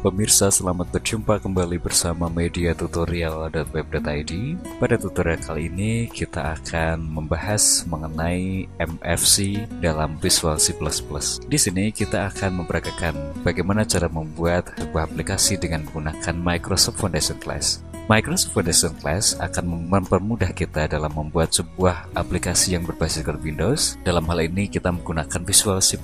Pemirsa, selamat berjumpa kembali bersama mediatutorial.web.id. Pada tutorial kali ini kita akan membahas mengenai MFC dalam Visual C++. Di sini kita akan memperagakan bagaimana cara membuat sebuah aplikasi dengan menggunakan Microsoft Foundation Class. Microsoft Foundation Class akan mempermudah kita dalam membuat sebuah aplikasi yang berbasiskan Windows. Dalam hal ini kita menggunakan Visual C++.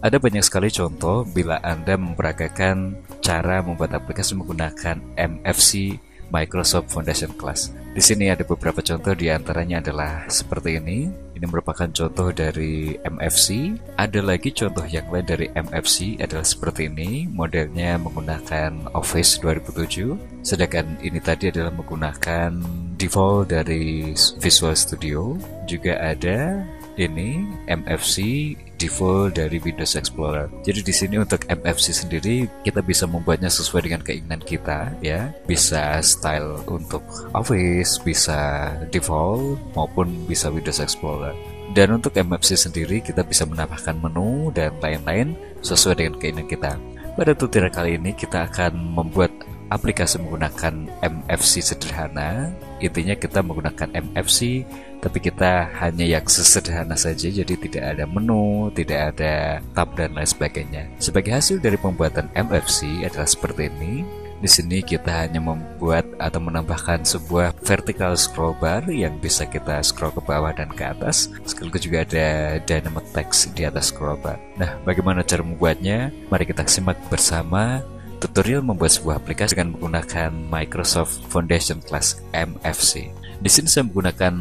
Ada banyak sekali contoh bila Anda memperagakan cara membuat aplikasi menggunakan MFC Microsoft Foundation Class. Di sini ada beberapa contoh, di antaranya adalah seperti ini. Ini merupakan contoh dari MFC. Ada lagi contoh yang lain dari MFC adalah seperti ini. Modelnya menggunakan Office 2007. Sedangkan ini tadi adalah menggunakan default dari Visual Studio. Juga ada ini MFC default dari Windows Explorer. Jadi di sini untuk MFC sendiri kita bisa membuatnya sesuai dengan keinginan kita, ya. Bisa style untuk Office, bisa default maupun bisa Windows Explorer. Dan untuk MFC sendiri kita bisa menambahkan menu dan lain-lain sesuai dengan keinginan kita. Pada tutorial kali ini kita akan membuat aplikasi menggunakan MFC sederhana. Intinya kita menggunakan MFC, tapi kita hanya yang sesederhana saja, jadi tidak ada menu, tidak ada tab dan lain sebagainya. Sebagai hasil dari pembuatan MFC adalah seperti ini. Di sini kita hanya membuat atau menambahkan sebuah vertical scroll bar yang bisa kita scroll ke bawah dan ke atas. Sekaligus juga ada dynamic text di atas scroll bar. Nah, bagaimana cara membuatnya? Mari kita simak bersama tutorial membuat sebuah aplikasi dengan menggunakan Microsoft Foundation Class MFC. Di sini saya menggunakan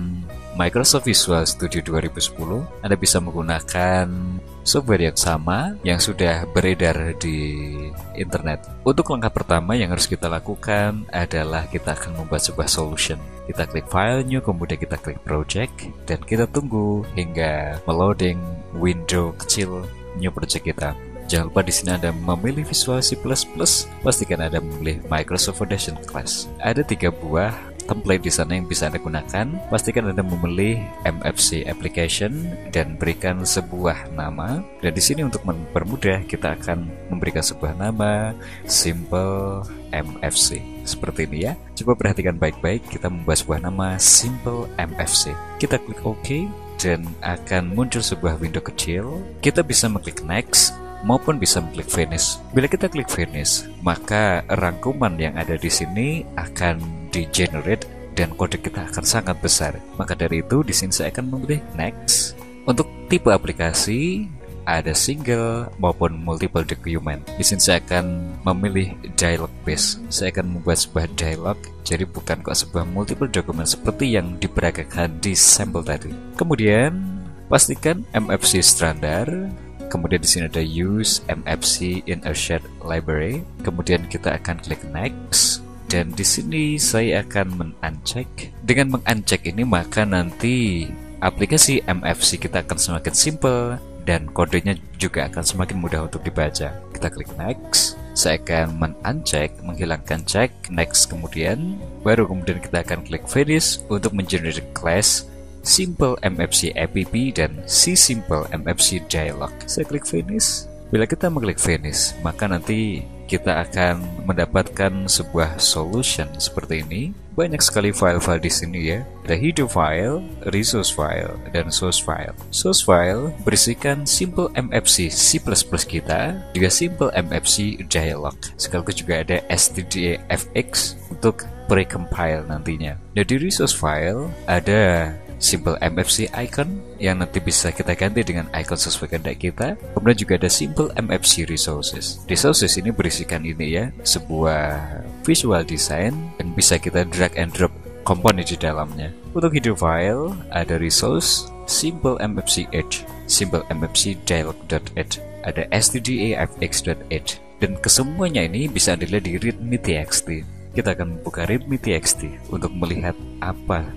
Microsoft Visual Studio 2010. Anda bisa menggunakan software yang sama yang sudah beredar di internet. Untuk langkah pertama yang harus kita lakukan adalah kita akan membuat sebuah solution. Kita klik File, New, kemudian kita klik Project, dan kita tunggu hingga meloading window kecil New Project kita. Jangan lupa di sini Anda memilih Visual C++, pastikan Anda memilih Microsoft Foundation Class. Ada 3 buah template di sana yang bisa Anda gunakan. Pastikan Anda memilih MFC application dan berikan sebuah nama. Dan di sini untuk mempermudah kita akan memberikan sebuah nama Simple MFC. Seperti ini ya. Coba perhatikan baik-baik, kita membuat sebuah nama Simple MFC. Kita klik OK dan akan muncul sebuah window kecil. Kita bisa mengklik Next maupun bisa mengklik Finish. Bila kita klik Finish, maka rangkuman yang ada di sini akan di-generate dan kode kita akan sangat besar. Maka dari itu di sini saya akan memilih Next. Untuk tipe aplikasi ada single maupun multiple document. Di sini saya akan memilih dialog base. Saya akan membuat sebuah dialog, jadi bukan kok sebuah multiple document seperti yang diperagakan di sampel tadi. Kemudian pastikan MFC standar. Kemudian di sini ada Use MFC in a shared library. Kemudian kita akan klik Next. Dan di sini saya akan men-uncheck. Dengan men-uncheck ini maka nanti aplikasi MFC kita akan semakin simple dan kodenya juga akan semakin mudah untuk dibaca. Kita klik Next. Saya akan men-uncheck, menghilangkan check, Next kemudian. Baru kemudian kita akan klik Finish untuk mengenerate class Simple MFC App dan C Simple MFC Dialog. Saya klik Finish. Bila kita mengklik Finish, maka nanti kita akan mendapatkan sebuah solution seperti ini. Banyak sekali file-file di sini ya. Ada header file, resource file, dan source file. Source file berisikan Simple MFC C++ kita, juga Simple MFC Dialog. Sekaligus juga ada stdafx untuk precompile nantinya. Dan di resource file ada Simple MFC icon yang nanti bisa kita ganti dengan icon sesuai kehendak kita. Kemudian juga ada Simple MFC resources. Resources ini berisikan ini ya, sebuah visual design yang bisa kita drag and drop komponen di dalamnya. Untuk header file ada resource Simple MFC Edge, Simple MFC Dialog.edge, ada stdafx.edge, dan kesemuanya ini bisa dilihat di readme.txt. Kita akan membuka readme.txt untuk melihat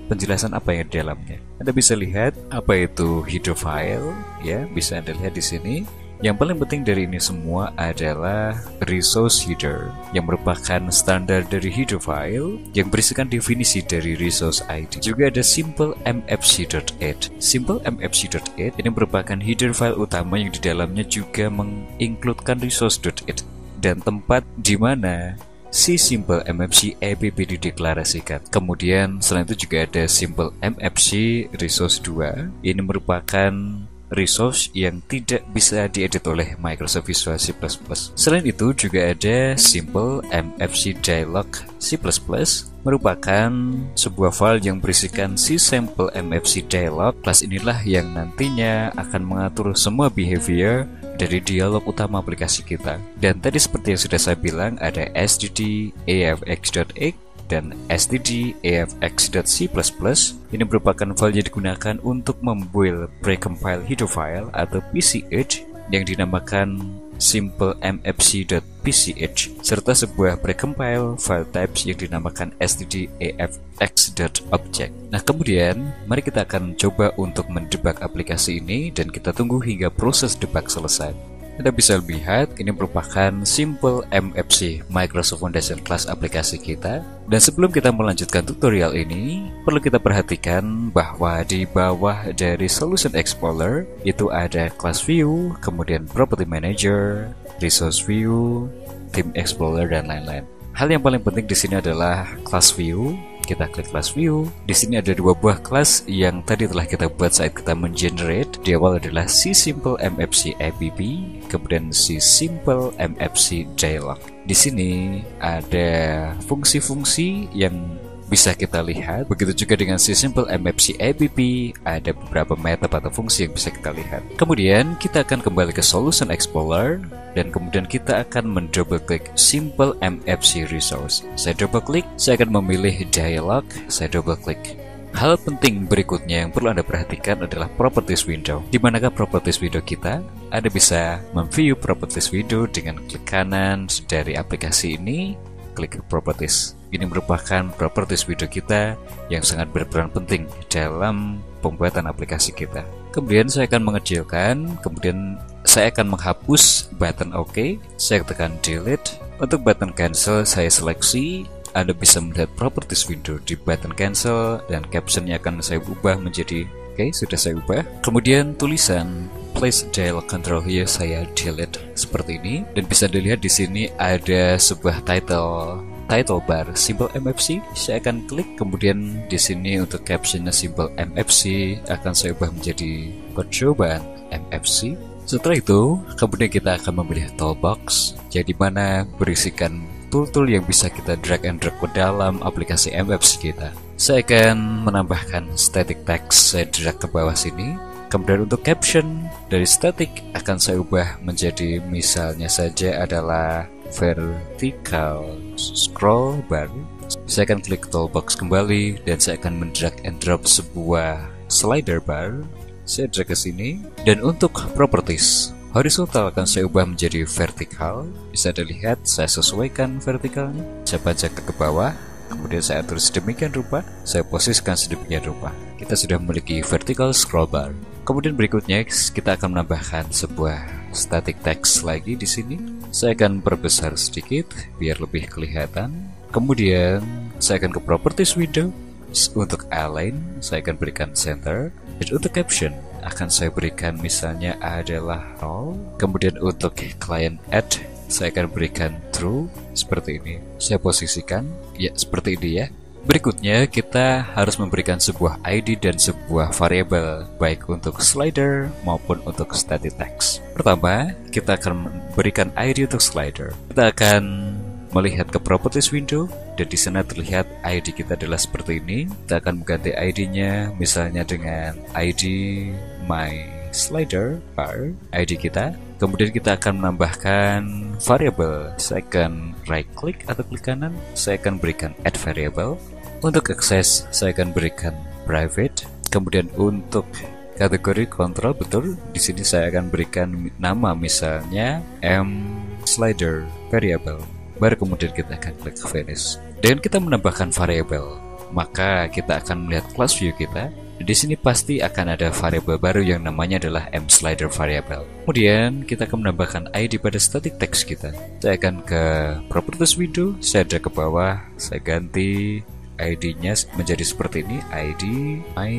penjelasan apa yang di dalamnya. Anda bisa lihat apa itu header file, ya, bisa Anda lihat di sini. Yang paling penting dari ini semua adalah resource header, yang merupakan standar dari header file yang berisikan definisi dari resource ID. Juga ada simple mfc.add. Simple mfc.add ini merupakan header file utama yang di dalamnya juga mengincludekan resource.add. dan tempat di mana si simple MFC app dideklarasikan. Kemudian selain itu juga ada simple MFC resource 2. Ini merupakan resource yang tidak bisa diedit oleh Microsoft Visual C++. Selain itu juga ada simple MFC dialog C++, merupakan sebuah file yang berisikan si sampel MFC dialog. Kelas inilah yang nantinya akan mengatur semua behavior dari dialog utama aplikasi kita. Dan tadi seperti yang sudah saya bilang, ada std afx.x dan std afx.c++. Ini merupakan file yang digunakan untuk membuild precompile header file atau PCH yang dinamakan simple mfc.pch serta sebuah precompile file types yang dinamakan std afx.object. Nah, kemudian mari kita akan coba untuk mendebug aplikasi ini dan kita tunggu hingga proses debug selesai. Anda bisa lihat, ini merupakan simple MFC Microsoft Foundation Class aplikasi kita. Dan sebelum kita melanjutkan tutorial ini, perlu kita perhatikan bahwa di bawah dari Solution Explorer itu ada Class View, kemudian Property Manager, Resource View, Theme Explorer, dan lain-lain. Hal yang paling penting di sini adalah Class View. Kita klik Class View. Di sini ada dua buah kelas yang tadi telah kita buat saat kita mengenerate. Di awal adalah si simple MFC app, kemudian si simple MFC dialog. Di sini ada fungsi-fungsi yang bisa kita lihat. Begitu juga dengan si simple MFC app, ada beberapa method atau fungsi yang bisa kita lihat. Kemudian kita akan kembali ke Solution Explorer dan kemudian kita akan mendouble klik simple MFC resource. Saya double klik, saya akan memilih dialog, saya double klik. Hal penting berikutnya yang perlu Anda perhatikan adalah properties window. Di manakah properties window kita? Anda bisa memview properties window dengan klik kanan dari aplikasi ini, klik properties. Ini merupakan properties window kita yang sangat berperan penting dalam pembuatan aplikasi kita. Kemudian saya akan mengecilkan, kemudian saya akan menghapus button OK. Saya tekan delete. Untuk button cancel saya seleksi. Anda bisa melihat properties window di button cancel dan captionnya akan saya ubah menjadi oke, sudah saya ubah. Kemudian tulisan place dialog control here saya delete seperti ini dan bisa dilihat di sini ada sebuah title bar simple MFC. Saya akan klik, kemudian di sini untuk captionnya simple MFC akan saya ubah menjadi percobaan MFC. Setelah itu, kemudian kita akan memilih toolbox, jadi mana berisikan tool-tool yang bisa kita drag and drop ke dalam aplikasi MFC kita. Saya akan menambahkan static text, saya drag ke bawah sini. Kemudian untuk caption dari static akan saya ubah menjadi misalnya saja adalah vertical scroll bar. Saya akan klik toolbox kembali dan saya akan mendrag and drop sebuah slider bar. Saya drag ke sini dan untuk properties horizontal akan saya ubah menjadi vertikal. Bisa dilihat saya sesuaikan vertikalnya. Saya pajak ke bawah, kemudian saya atur sedemikian rupa, saya posisikan sedemikian rupa. Kita sudah memiliki vertical scroll bar. Kemudian berikutnya kita akan menambahkan sebuah static text lagi di sini. Saya akan perbesar sedikit biar lebih kelihatan. Kemudian saya akan ke properties window. Untuk align saya akan berikan center. Dan untuk caption akan saya berikan misalnya adalah 0. Kemudian untuk client add saya akan berikan true seperti ini. Saya posisikan ya seperti ini ya. Berikutnya kita harus memberikan sebuah ID dan sebuah variabel baik untuk slider maupun untuk static text. Pertama, kita akan memberikan ID untuk slider. Kita akan melihat ke properties window dan di sana terlihat ID kita adalah seperti ini. Kita akan mengganti ID-nya misalnya dengan ID my slider bar, ID kita. Kemudian kita akan menambahkan variabel. Saya akan right click atau klik kanan. Saya akan berikan add variable. Untuk access saya akan berikan private. Kemudian untuk kategori kontrol betul. Di sini saya akan berikan nama misalnya slider variable. Baru kemudian kita akan klik finish. Dengan kita menambahkan variabel, maka kita akan melihat class view kita. Di sini pasti akan ada variabel baru yang namanya adalah mSlider variable. Kemudian kita akan menambahkan ID pada static text kita. Saya akan ke properties window, saya drag ke bawah, saya ganti ID-nya menjadi seperti ini, ID my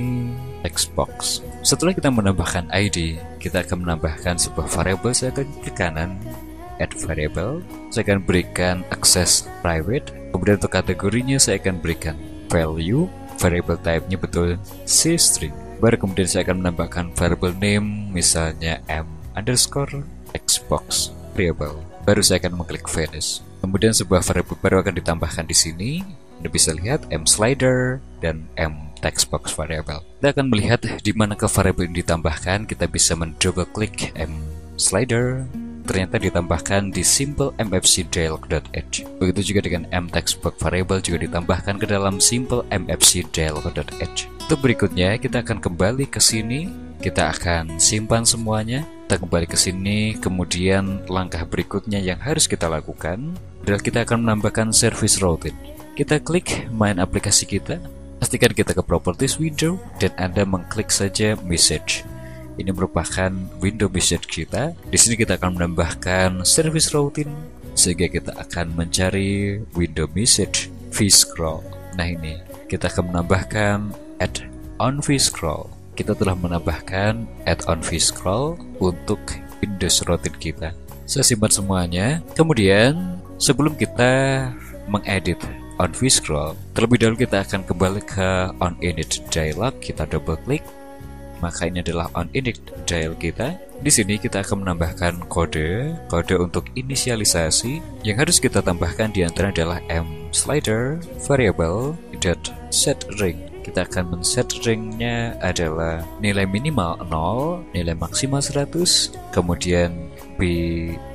Xbox. Setelah kita menambahkan ID, kita akan menambahkan sebuah variabel. Saya akan klik kanan, add variable, saya akan berikan access private. Kemudian untuk kategorinya saya akan berikan value, variable type-nya betul C string. Baru kemudian saya akan menambahkan variable name, misalnya m_xbox variable. Baru saya akan mengklik finish. Kemudian sebuah variable baru akan ditambahkan di sini. Anda bisa lihat mSlider dan mTextBox variable. Kita akan melihat di mana ke variable ini ditambahkan. Kita bisa mendouble klik mSlider. Ternyata ditambahkan di simple mfc_dialog.h. Begitu juga dengan mTextBox variable juga ditambahkan ke dalam simple mfc_dialog.h. Untuk berikutnya kita akan kembali ke sini. Kita akan simpan semuanya. Kita kembali ke sini. Kemudian langkah berikutnya yang harus kita lakukan adalah kita akan menambahkan service routine. Kita klik main aplikasi kita. Pastikan kita ke properties window dan Anda mengklik saja message. Ini merupakan window message kita. Di sini kita akan menambahkan service routine sehingga kita akan mencari window message vscroll. Nah ini kita akan menambahkan add on vscroll. Kita telah menambahkan add on vscroll untuk Windows routine kita. Saya simpan semuanya. Kemudian sebelum kita mengedit on vscroll, terlebih dahulu kita akan kembali ke on init dialog. Kita double klik. Maka ini adalah on init dialog kita. Di sini kita akan menambahkan kode untuk inisialisasi. Yang harus kita tambahkan di antara adalah mSlider variable .setRing. Kita akan men-set ringnya adalah nilai minimal 0, nilai maksimal 100, kemudian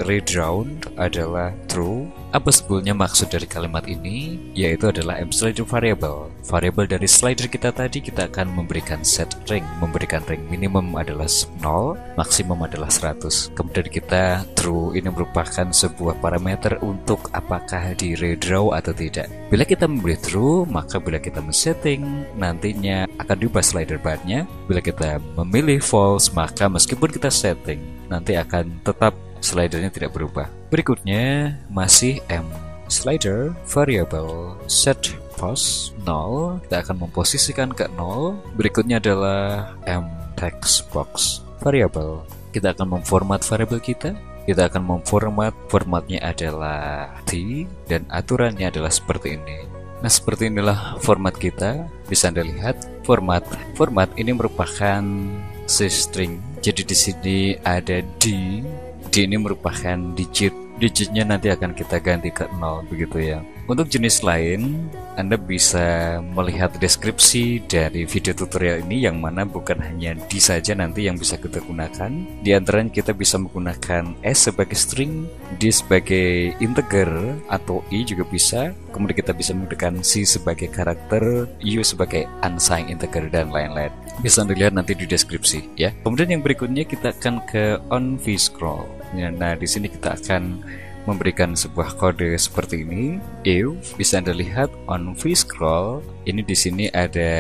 redrawn adalah true. Apa sebetulnya maksud dari kalimat ini? Yaitu adalah mSlider variable. Variable dari slider kita tadi kita akan memberikan set ring, memberikan ring minimum adalah 0, maksimum adalah 100. Kemudian kita true, ini merupakan sebuah parameter untuk apakah di redraw atau tidak. Bila kita memberi true, maka bila kita men-setting nantinya akan diubah slider bar-nya. Bila kita memilih false, maka meskipun kita setting nanti akan tetap slidernya tidak berubah. Berikutnya masih mSlider variable set pos 0. Kita akan memposisikan ke 0. Berikutnya adalah mTextBox variable. Kita akan memformat variable kita. Kita akan formatnya adalah T dan aturannya adalah seperti ini. Nah, seperti inilah format kita. Bisa Anda lihat format ini merupakan C-string. Jadi di sini ada D ini merupakan digitnya nanti akan kita ganti ke 0 begitu ya. Untuk jenis lain Anda bisa melihat deskripsi dari video tutorial ini, yang mana bukan hanya D saja nanti yang bisa kita gunakan. Di antaranya kita bisa menggunakan S sebagai string, D sebagai integer atau I juga bisa. Kemudian kita bisa menggunakan C sebagai karakter, U sebagai unsigned integer dan lain-lain. Bisa Anda lihat nanti di deskripsi ya. Kemudian yang berikutnya kita akan ke on vscroll. Nah, di sini kita akan memberikan sebuah kode seperti ini. If bisa Anda lihat on vscroll, ini di sini ada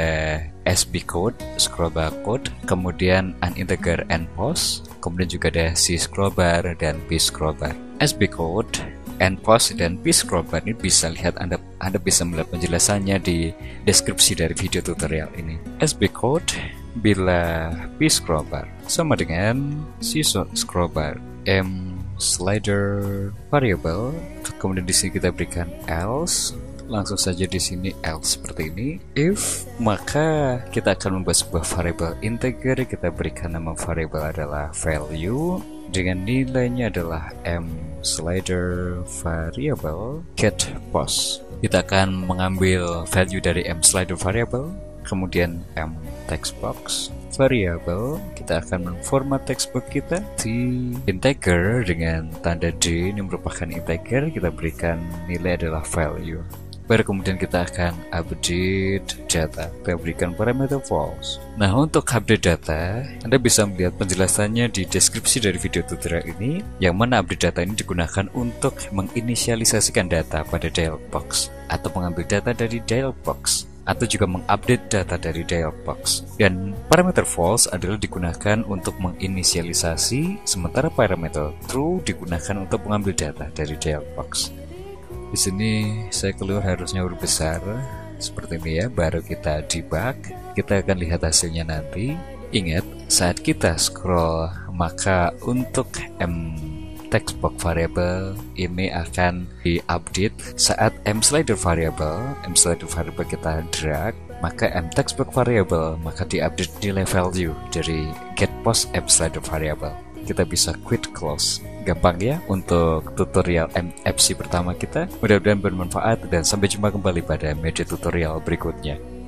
SB code, scroll bar code, kemudian an integer and pos, kemudian juga ada C scroll bar dan P scroll bar. SB code, and pos dan P scroll bar ini bisa lihat Anda bisa melihat penjelasannya di deskripsi dari video tutorial ini. SB code bila P scroll bar sama dengan C scroll bar, mSlider variable, kemudian di sini kita berikan else. Langsung saja di sini else seperti ini. If, maka kita akan membuat sebuah variable integer. Kita berikan nama variable adalah value dengan nilainya adalah mSlider variable get pos. Kita akan mengambil value dari mSlider variable, kemudian mTextBox variable. Kita akan memformat textbox kita di integer dengan tanda D, ini merupakan integer. Kita berikan nilai adalah value. Baru kemudian kita akan update data. Kita berikan parameter false. Nah, untuk update data, Anda bisa melihat penjelasannya di deskripsi dari video tutorial ini, yang mana update data ini digunakan untuk menginisialisasikan data pada dialog box, atau mengambil data dari dialog box, atau juga mengupdate data dari dialog box. Dan parameter false adalah digunakan untuk menginisialisasi, sementara parameter true digunakan untuk mengambil data dari dialog box. Di sini saya keluar harusnya huruf besar seperti ini ya, baru kita debug. Kita akan lihat hasilnya nanti. Ingat, saat kita scroll, maka untuk textbox variable ini akan diupdate saat mSlider variable kita drag, maka mTextbox variable maka diupdate nilai value dari getPost mSlider variable. Kita bisa quit close. Gampang ya untuk tutorial MFC pertama kita. Mudah-mudahan bermanfaat dan sampai jumpa kembali pada media tutorial berikutnya.